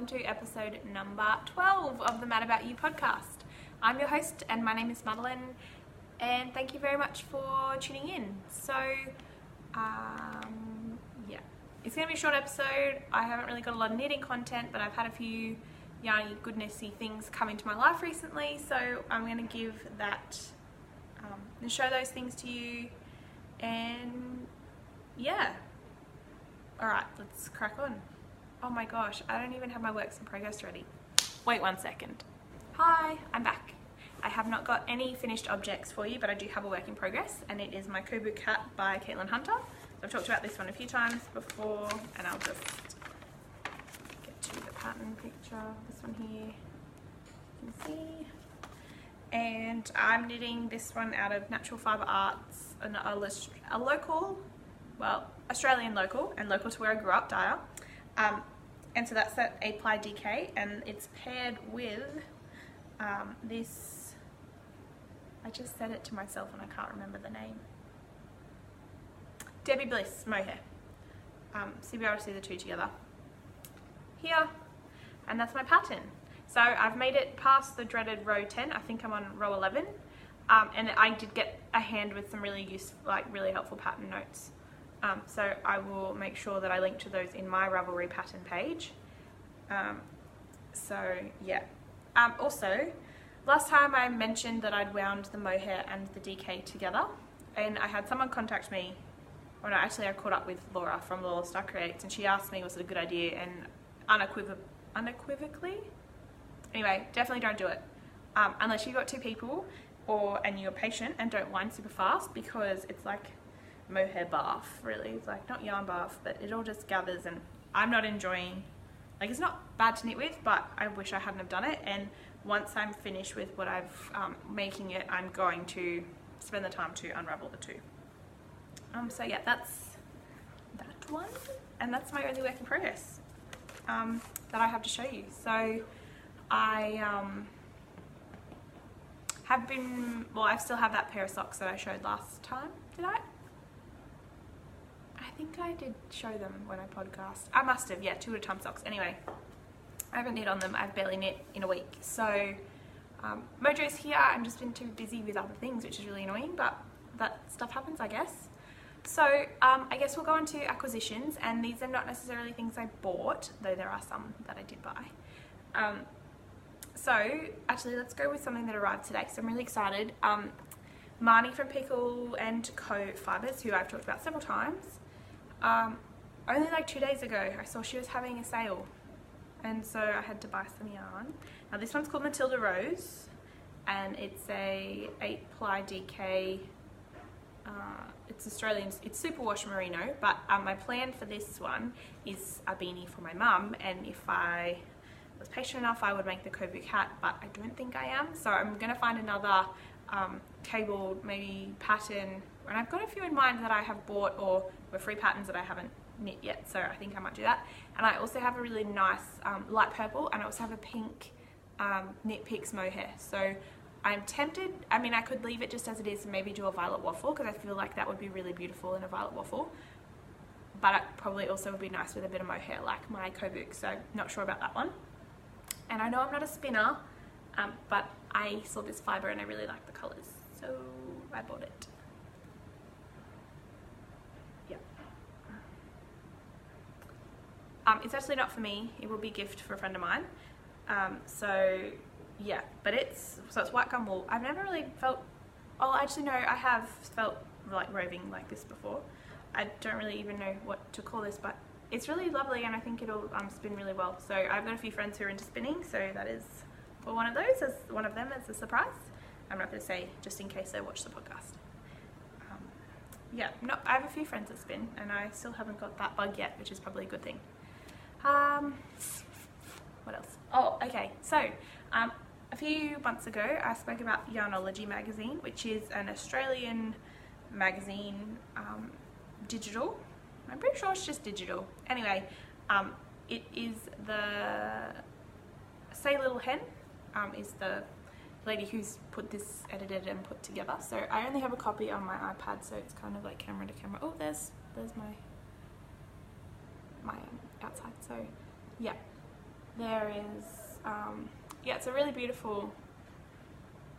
welcome to episode number 12 of the Mad About You podcast. I'm your host and my name is Madeline, and thank you very much for tuning in. So, yeah, it's going to be a short episode. I haven't really got a lot of knitting content, but I've had a few yarny goodnessy things come into my life recently, so I'm going to give that and show those things to you, and yeah. Alright, let's crack on. Oh my gosh, I don't even have my works in progress ready. Wait 1 second. Hi, I'm back. I have not got any finished objects for you, but I do have a work in progress, and it is my Kobuk Hat by Caitlin Hunter. So I've talked about this one a few times before, and I'll just get to the pattern picture. This one here, you can see. And I'm knitting this one out of Natural Fibre Arts, a local, well, Australian local, and local to where I grew up, Dyer. And so that's that 8-ply DK, and it's paired with this, I just said it to myself and I can't remember the name, Debbie Bliss mohair. So you'll be able to see the two together here, and that's my pattern. So I've made it past the dreaded row 10, I think I'm on row 11, and I did get a hand with some really useful, really helpful pattern notes. So I will make sure that I link to those in my Ravelry pattern page. So yeah. Also, last time I mentioned that I'd wound the mohair and the DK together, and I had someone contact me, or no, actually I caught up with Laura from Laura Star Creates, and she asked me was it a good idea, and unequivocally, anyway, definitely don't do it unless you've got two people and you're patient and don't wind super fast, because it's like mohair bath, really. It's like not yarn bath, but it all just gathers, and I'm not enjoying, like, it's not bad to knit with, but I wish I hadn't have done it. And once I'm finished with what I've making it, I'm going to spend the time to unravel the two. So yeah, that's that one, and that's my only work in progress that I have to show you. So I have been, well, I still have that pair of socks that I showed last time, did I? I think I did show them when I podcast. I must have, yeah, 2 at-a-time socks. Anyway, I haven't knit on them. I've barely knit in a week. So Mojo's here. I've just been too busy with other things, which is really annoying, but that stuff happens, I guess. So I guess we'll go on to acquisitions, and these are not necessarily things I bought, though there are some that I did buy. So actually, let's go with something that arrived today, so I'm really excited. Marnie from Pickle and Co Fibers, who I've talked about several times, only like 2 days ago I saw she was having a sale, and so I had to buy some yarn. Now this one's called Matilda Rose, and it's a 8-ply DK. It's Australian, it's superwash merino, but my plan for this one is a beanie for my mum, and if I was patient enough I would make the Kobuk hat, but I don't think I am, so I'm going to find another cabled maybe pattern, and I've got a few in mind that I have bought or were free patterns that I haven't knit yet, so I think I might do that. And I also have a really nice light purple, and I also have a pink Knit Picks mohair, so I'm tempted. I mean, I could leave it just as it is and maybe do a violet waffle, because I feel like that would be really beautiful in a violet waffle, but it probably also would be nice with a bit of mohair like my Kobuk, so not sure about that one. And I know I'm not a spinner, but I saw this fibre and I really like the colours, so I bought it. Yeah. It's actually not for me, it will be a gift for a friend of mine. So yeah, but it's white gum wool. I've never really felt, oh actually no, I have felt like roving like this before. I don't really even know what to call this, but it's really lovely, and I think it'll spin really well. So I've got a few friends who are into spinning, so that is for one of those, as one of them as a surprise. I'm not going to say just in case they watch the podcast. Yeah, no, I have a few friends that spin, and I still haven't got that bug yet, which is probably a good thing. What else? Oh, okay. So a few months ago, I spoke about Yarnology magazine, which is an Australian magazine, digital. I'm pretty sure it's just digital. Anyway, it is the Say Little Hen is the lady who's put this edited and put together. So I only have a copy on my iPad, so it's kind of like camera to camera. Oh, there's my outside. So yeah, there is, yeah, it's a really beautiful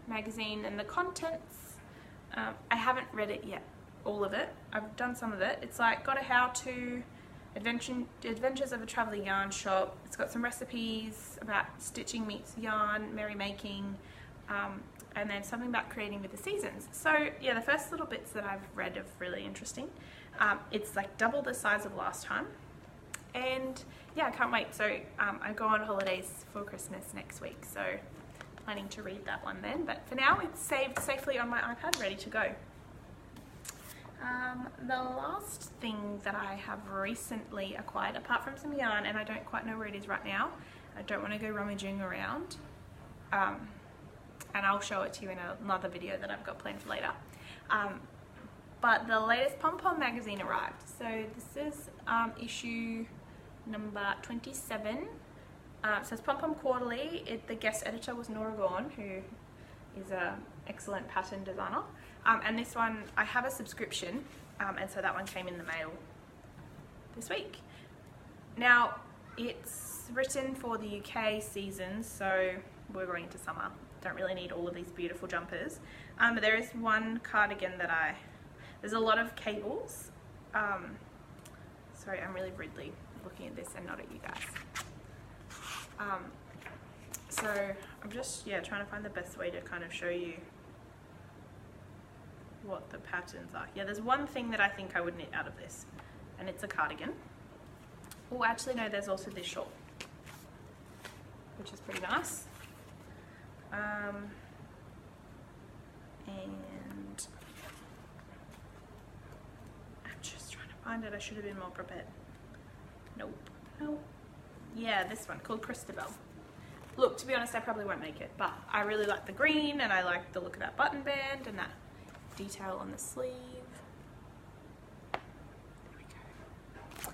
magazine, and the contents, I haven't read it yet, all of it. I've done some of it. It's like got a how-to, adventures of a traveling yarn shop. It's got some recipes about stitching meets yarn, merrymaking, and then something about creating with the seasons. So yeah, the first little bits that I've read are really interesting. It's like double the size of last time, and yeah, I can't wait. So I go on holidays for Christmas next week, so planning to read that one then, but for now it's saved safely on my iPad, ready to go. The last thing that I have recently acquired, apart from some yarn, and I don't quite know where it is right now, I don't want to go rummaging around, and I'll show it to you in another video that I've got planned for later, but the latest Pom Pom magazine arrived. So this is issue number 27. So it's Pom Pom Quarterly. The guest editor was Nora Gorn, who is an excellent pattern designer. And this one, I have a subscription, and so that one came in the mail this week. Now, it's written for the UK season, so we're going into summer. Don't really need all of these beautiful jumpers. But there is one cardigan that there's a lot of cables. Sorry, I'm really rudely looking at this and not at you guys. So I'm just, yeah, trying to find the best way to kind of show you what the patterns are. Yeah, there's one thing that I think I would knit out of this, and it's a cardigan. Oh, actually no, there's also this shawl, which is pretty nice. And I'm just trying to find it. I should have been more prepared. Nope. Yeah, this one called Christabel. Look, to be honest, I probably won't make it, but I really like the green, and I like the look of that button band and that detail on the sleeve. There we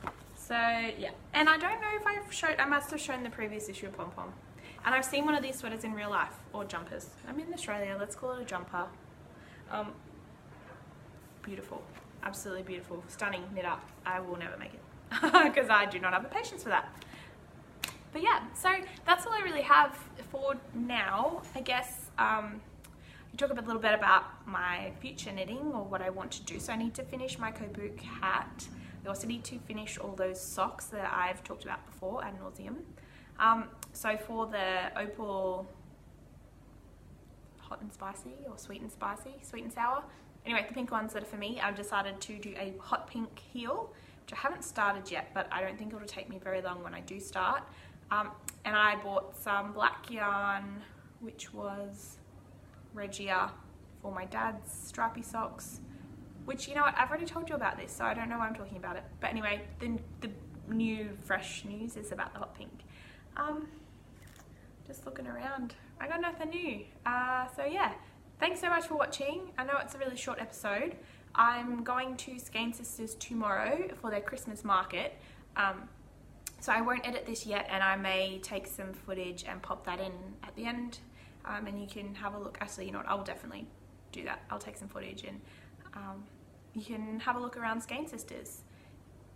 go. So yeah, and I don't know if I must have shown the previous issue of Pom Pom, and I've seen one of these sweaters in real life, or jumpers. I'm in Australia, let's call it a jumper. Beautiful, absolutely beautiful, stunning knit up. I will never make it because I do not have the patience for that. But yeah, so that's all I really have for now. I guess you talk a little bit about my future knitting, or what I want to do. So I need to finish my Kobuk hat. I also need to finish all those socks that I've talked about before ad nauseum. So for the opal hot and spicy, or sweet and spicy, sweet and sour, anyway, the pink ones that are for me, I've decided to do a hot pink heel, which I haven't started yet, but I don't think it'll take me very long when I do start. And I bought some black yarn, which was Regia, for my dad's stripy socks, which, you know what, I've already told you about this, so I don't know why I'm talking about it. But anyway, the new fresh news is about the hot pink. Just looking around, I got nothing new. So yeah, thanks so much for watching. I know it's a really short episode. I'm going to Skein Sisters tomorrow for their Christmas market. So I won't edit this yet, and I may take some footage and pop that in at the end, and you can have a look. Actually, you know what, I'll definitely do that. I'll take some footage, and you can have a look around Skein Sisters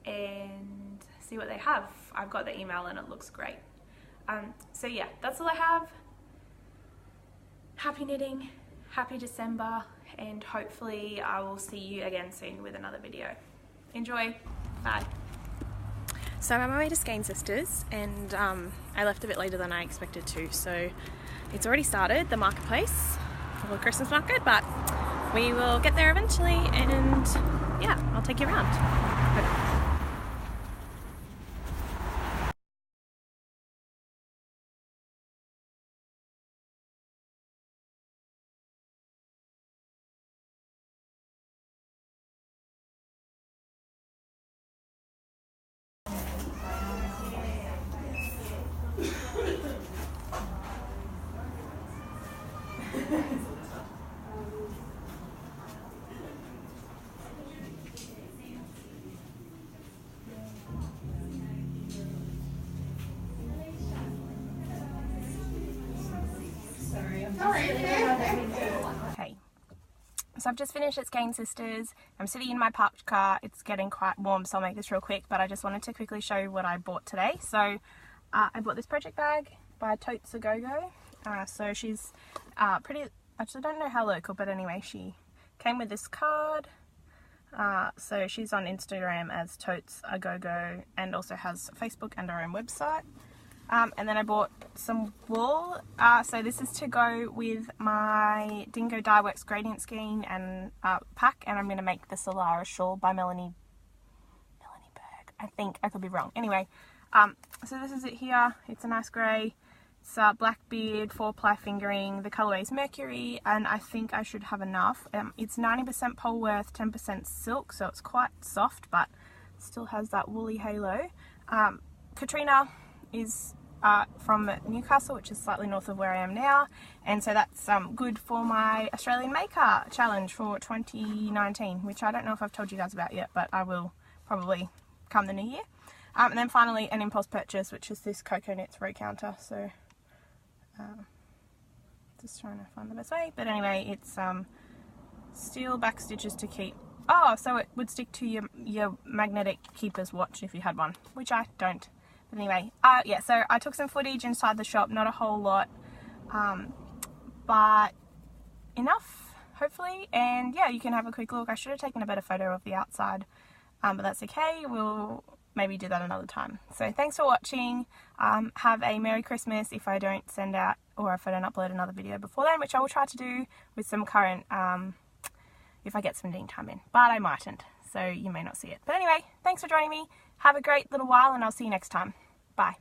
and see what they have. I've got the email and it looks great. So yeah, that's all I have. Happy knitting, happy December, and hopefully I will see you again soon with another video. Enjoy, bye. So I'm on my way to Skein Sisters, and I left a bit later than I expected to, so it's already started, the marketplace for the Christmas market, but we will get there eventually, and yeah, I'll take you around. Okay, so I've just finished at Skein Sisters. I'm sitting in my parked car. It's getting quite warm, so I'll make this real quick, but I just wanted to quickly show you what I bought today. So I bought this project bag by Totes A Go Go. So she's pretty, actually I don't know how local, but anyway, she came with this card. So she's on Instagram as Totes A Go Go and also has Facebook and her own website. And then I bought some wool. So this is to go with my Dingo Dye Works gradient skein and pack, and I'm going to make the Solara shawl by Melanie Berg. I think, I could be wrong. Anyway, so this is it here. It's a nice grey. It's black beard, 4-ply fingering. The colourway is Mercury, and I think I should have enough. It's 90% Polworth, 10% silk, so it's quite soft, but still has that woolly halo. Katrina is from Newcastle, which is slightly north of where I am now, and so that's good for my Australian Maker challenge for 2019, which I don't know if I've told you guys about yet, but I will probably come the new year. And then finally an impulse purchase, which is this Cocoa Knits row counter. So just trying to find the best way, but anyway, it's steel back stitches to keep, so it would stick to your magnetic keeper's watch if you had one, which I don't. But anyway, yeah, so I took some footage inside the shop, not a whole lot, but enough, hopefully, and yeah, you can have a quick look. I should have taken a better photo of the outside, but that's okay, we'll maybe do that another time. So thanks for watching, have a Merry Christmas if I don't send out, or if I don't upload another video before then, which I will try to do with some current, if I get some ding time in, but I mightn't, so you may not see it. But anyway, thanks for joining me. Have a great little while, and I'll see you next time. Bye.